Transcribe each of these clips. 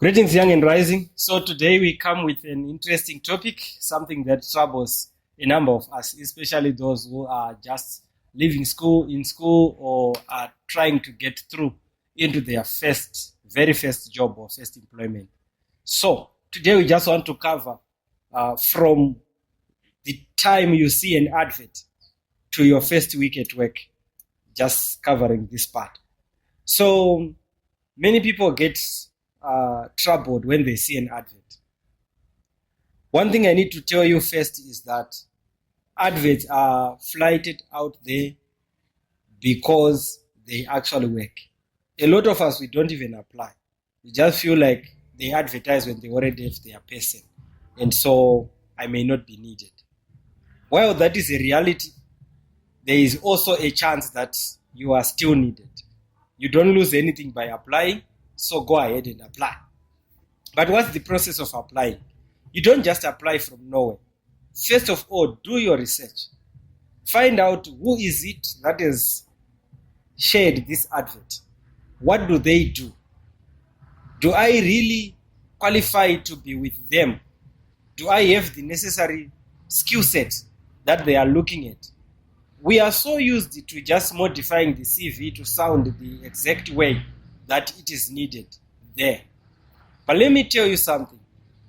Greetings, young and rising. So today we come with an interesting topic, something that troubles a number of us, especially those who are just leaving school, in school, or are trying to get through into their very first job or first employment. So today we just want to cover from the time you see an advert to your first week at work, just covering this part. So many people get troubled when they see an advert. One thing I need to tell you first is that adverts are flighted out there because they actually work. A lot of us, we don't even apply. We just feel like they advertise when they already have their person, and so I may not be needed. While that is a reality, there is also a chance that you are still needed. You don't lose anything by applying, so go ahead and apply. But what's the process of applying? You don't just apply from nowhere. First of all, do your research. Find out who is it that has shared this advert. What do they do? Do I really qualify to be with them? Do I have the necessary skill set that they are looking at? We are so used to just modifying the CV to sound the exact way that it is needed there. But let me tell you something.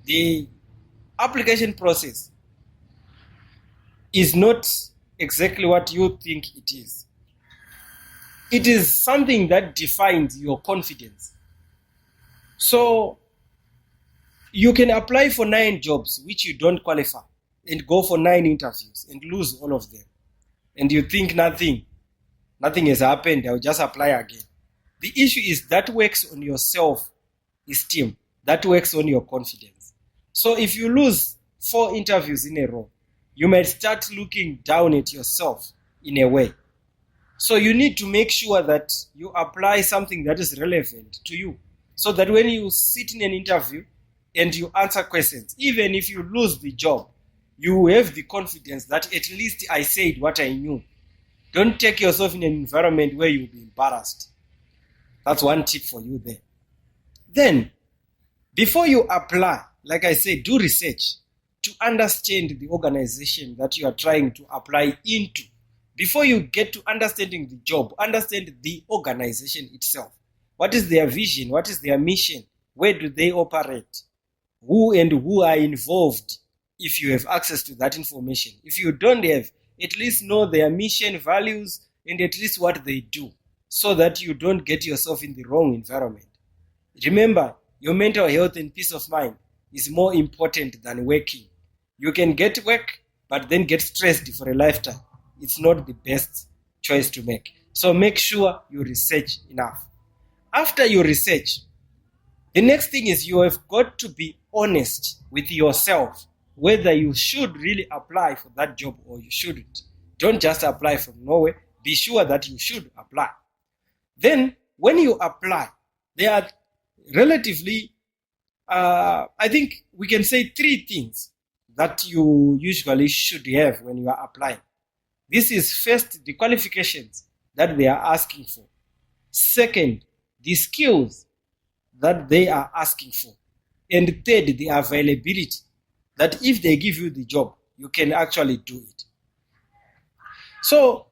The application process is not exactly what you think it is. It is something that defines your confidence. So you can apply for 9 jobs which you don't qualify and go for 9 interviews and lose all of them. And you think nothing has happened, I'll just apply again. The issue is that works on your self-esteem. That works on your confidence. So if you lose 4 interviews in a row, you might start looking down at yourself in a way. So you need to make sure that you apply something that is relevant to you, so that when you sit in an interview and you answer questions, even if you lose the job, you have the confidence that at least I said what I knew. Don't take yourself in an environment where you'll be embarrassed. That's one tip for you there. Then, before you apply, like I said, do research to understand the organization that you are trying to apply into. Before you get to understanding the job, understand the organization itself. What is their vision? What is their mission? Where do they operate? Who are involved? If you have access to that information. If you don't have, at least know their mission, values, and at least what they do, so that you don't get yourself in the wrong environment. Remember, your mental health and peace of mind is more important than working. You can get work, but then get stressed for a lifetime. It's not the best choice to make. So make sure you research enough. After you research, the next thing is you have got to be honest with yourself whether you should really apply for that job or you shouldn't. Don't just apply from nowhere. Be sure that you should apply. Then, when you apply, there are relatively, I think we can say 3 things that you usually should have when you are applying. This is first, the qualifications that they are asking for. Second, the skills that they are asking for. And third, the availability, that if they give you the job, you can actually do it. So,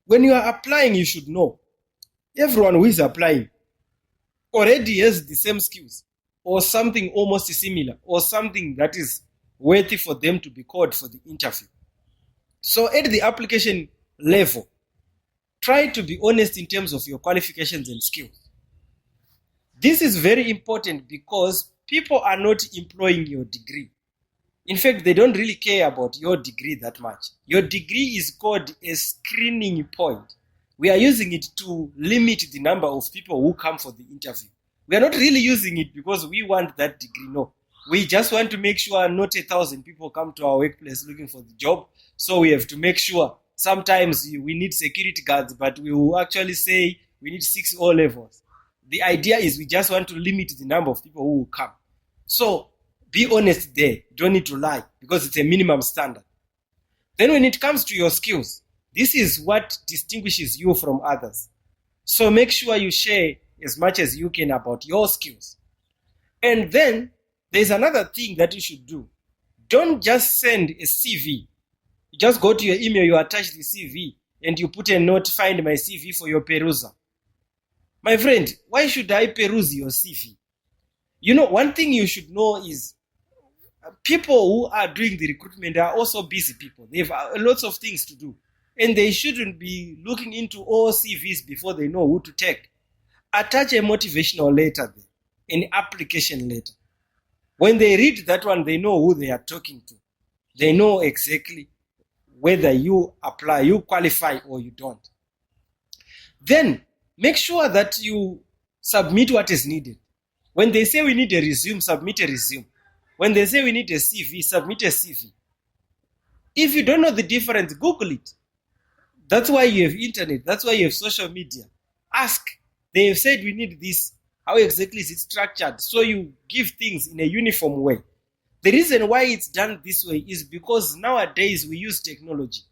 when you are applying, you should know everyone who is applying already has the same skills or something almost similar or something that is worthy for them to be called for the interview. So at the application level, try to be honest in terms of your qualifications and skills. This is very important because people are not employing your degree. In fact, they don't really care about your degree that much. Your degree is called a screening point. We are using it to limit the number of people who come for the interview. We are not really using it because we want that degree. No. We just want to make sure not 1,000 people come to our workplace looking for the job. So we have to make sure sometimes we need security guards, but we will actually say we need 6 O levels. The idea is we just want to limit the number of people who will come. So be honest there. Don't need to lie because it's a minimum standard. Then when it comes to your skills, this is what distinguishes you from others. So make sure you share as much as you can about your skills. And then there's another thing that you should do. Don't just send a CV. You just go to your email, you attach the CV, and you put a note, find my CV for your perusal. My friend, why should I peruse your CV? You know, one thing you should know is people who are doing the recruitment are also busy people. They have lots of things to do. And they shouldn't be looking into all CVs before they know who to take. Attach a motivational letter there, an application letter. When they read that one, they know who they are talking to. They know exactly whether you apply, you qualify, or you don't. Then make sure that you submit what is needed. When they say we need a resume, submit a resume. When they say we need a CV, submit a CV. If you don't know the difference, Google it. That's why you have internet. That's why you have social media. Ask. They have said we need this. How exactly is it structured? So you give things in a uniform way. The reason why it's done this way is because nowadays we use technology.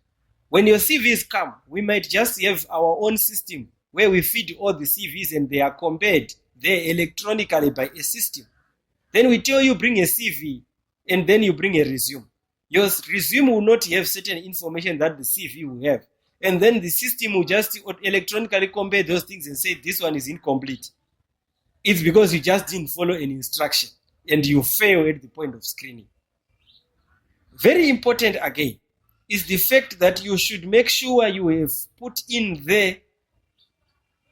When your CVs come, we might just have our own system where we feed all the CVs and they are compared there electronically by a system. Then we tell you bring a CV and then you bring a resume. Your resume will not have certain information that the CV will have. And then the system will just electronically compare those things and say this one is incomplete. It's because you just didn't follow an instruction and you fail at the point of screening. Very important again is the fact that you should make sure you have put in the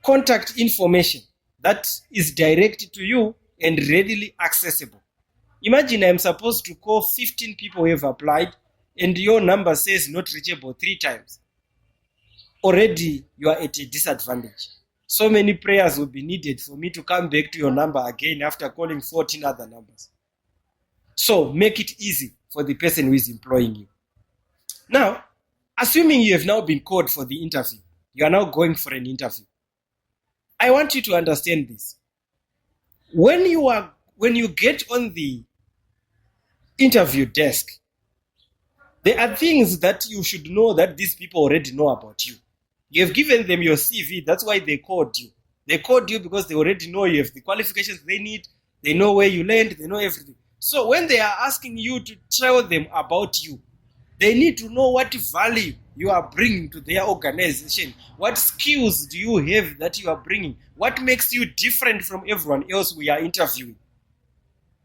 contact information that is directed to you and readily accessible. Imagine I'm supposed to call 15 people who have applied and your number says not reachable 3 times. Already you are at a disadvantage. So many prayers will be needed for me to come back to your number again after calling 14 other numbers. So make it easy for the person who is employing you. Now, assuming you have now been called for the interview, you are now going for an interview. I want you to understand this. When you get on the interview desk, there are things that you should know that these people already know about you. You have given them your CV. That's why they called you. They called you because they already know you have the qualifications they need. They know where you land. They know everything. So when they are asking you to tell them about you, they need to know what value you are bringing to their organization. What skills do you have that you are bringing? What makes you different from everyone else we are interviewing?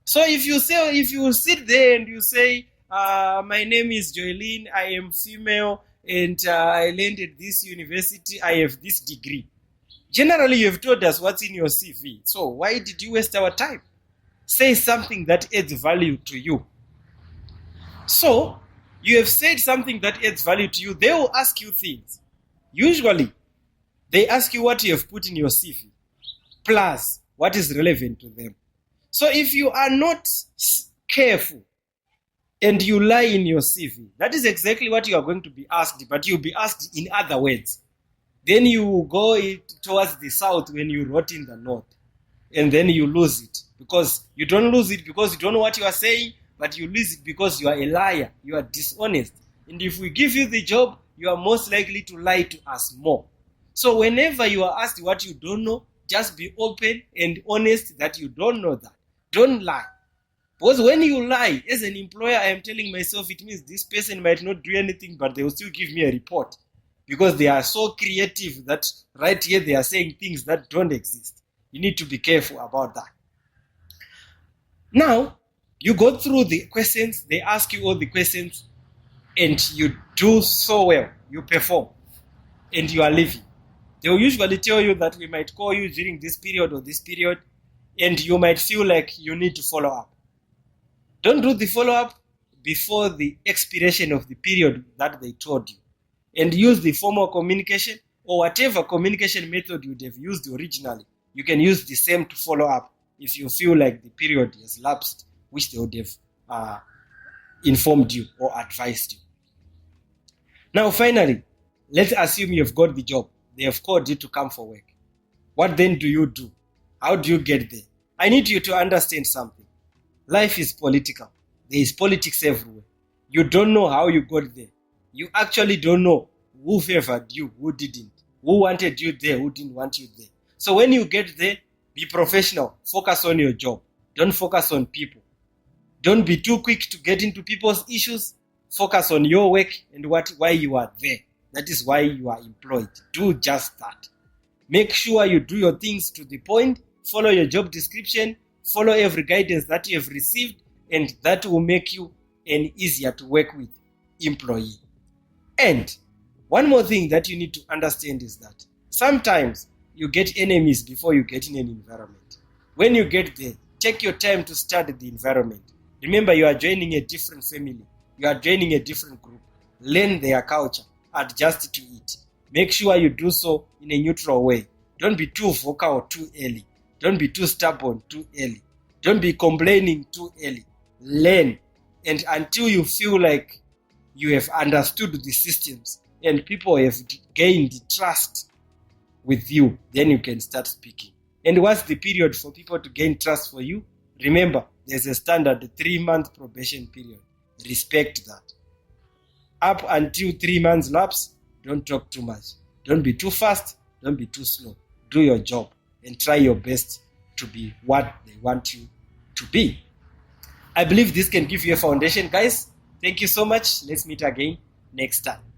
So if you sit there and you say, my name is Joylene, I am female, and I landed this university, I have this degree. Generally, you have told us what's in your CV. So why did you waste our time? Say something that adds value to you. So you have said something that adds value to you. They will ask you things. Usually, they ask you what you have put in your CV, plus what is relevant to them. So if you are not careful and you lie in your CV, that is exactly what you are going to be asked, but you'll be asked in other words. Then you go towards the south when you wrote in the north, and then you lose it. Because you don't lose it because you don't know what you are saying, but you lose it because you are a liar, you are dishonest. And if we give you the job, you are most likely to lie to us more. So whenever you are asked what you don't know, just be open and honest that you don't know that. Don't lie. Because when you lie, as an employer, I am telling myself it means this person might not do anything, but they will still give me a report. Because they are so creative that right here they are saying things that don't exist. You need to be careful about that. Now, you go through the questions, they ask you all the questions, and you do so well. You perform, and you are leaving. They will usually tell you that we might call you during this period or this period, and you might feel like you need to follow up. Don't do the follow-up before the expiration of the period that they told you. And use the formal communication or whatever communication method you would have used originally. You can use the same to follow up if you feel like the period has lapsed, which they would have informed you or advised you. Now, finally, let's assume you've got the job. They have called you to come for work. What then do you do? How do you get there? I need you to understand something. Life is political. There is politics everywhere. You don't know how you got there. You actually don't know who favored you, who didn't, who wanted you there, who didn't want you there. So when you get there, be professional. Focus on your job. Don't focus on people. Don't be too quick to get into people's issues. Focus on your work and why you are there. That is why you are employed. Do just that. Make sure you do your things to the point. Follow your job description. Follow every guidance that you have received, and that will make you an easier to work with employee. And one more thing that you need to understand is that sometimes you get enemies before you get in an environment. When you get there, take your time to study the environment. Remember, you are joining a different family. You are joining a different group. Learn their culture. Adjust to it. Make sure you do so in a neutral way. Don't be too vocal too early. Don't be too stubborn too early. Don't be complaining too early. Learn. And until you feel like you have understood the systems and people have gained trust with you, then you can start speaking. And what's the period for people to gain trust for you? Remember, there's a standard 3-month probation period. Respect that. Up until 3 months lapse, don't talk too much. Don't be too fast. Don't be too slow. Do your job and try your best to be what they want you to be. I believe this can give you a foundation, guys. Thank you so much. Let's meet again next time.